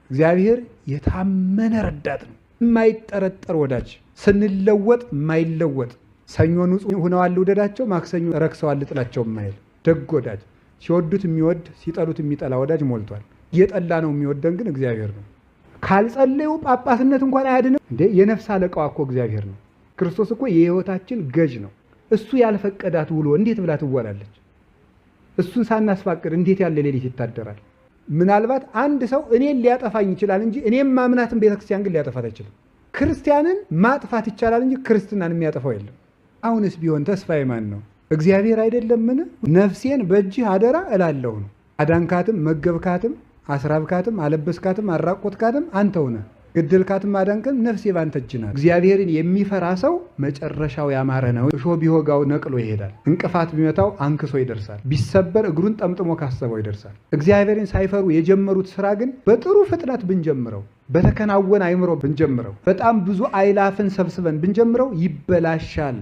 እግዚአብሔር የታመነ ረዳት ነው፣ የማይጠረጠር ወዳጅ፣ ስንለወጥ የማይለወጥ ሰኞ ንጹህ ሆነዋል ውደዳቸው፣ ማክሰኞ ረክሰዋል ጥላቸው የማይል ደግ ወዳጅ፣ ሲወዱት የሚወድ ሲጠሉት የሚጠላ ወዳጅ ሞልቷል። እየጠላ ነው የሚወደን ግን እግዚአብሔር ነው። ካልጸለዩ ጳጳስነት እንኳን አያድንም እንዴ! የነፍስ አለቃው እኮ እግዚአብሔር ነው። ክርስቶስ እኮ የህይወታችን ገዥ ነው። እሱ ያልፈቀዳት ውሎ እንዴት ብላ ትወላለች? እሱን ሳናስፋቅድ እንዴት ያለ ሌሊት ይታደራል? ምናልባት አንድ ሰው እኔን ሊያጠፋኝ ይችላል እንጂ እኔም ማምናትን ቤተክርስቲያን ግን ሊያጠፋት አይችልም። ክርስቲያንን ማጥፋት ይቻላል እንጂ ክርስትናን የሚያጠፋው የለም። አሁንስ ቢሆን ተስፋዬ ማን ነው? እግዚአብሔር አይደለምን? ነፍሴን በእጅህ አደራ እላለሁ ነው። አዳንካትም፣ መገብካትም፣ አስራብካትም፣ አለበስካትም፣ አራቆትካትም አንተው ነህ። ገደልካትም አዳንክም ነፍሴ ባንተ እጅ ናት። እግዚአብሔርን የሚፈራ ሰው መጨረሻው ያማረ ነው። እሾህ ቢወጋው ነቅሎ ይሄዳል። እንቅፋት ቢመታው አንክሶ ይደርሳል። ቢሰበር እግሩን ጠምጥሞ ካሰበው ይደርሳል። እግዚአብሔርን ሳይፈሩ የጀመሩት ስራ ግን በጥሩ ፍጥነት ብንጀምረው፣ በተከናወነ አይምሮ ብንጀምረው፣ በጣም ብዙ አይላፍን ሰብስበን ብንጀምረው ይበላሻል።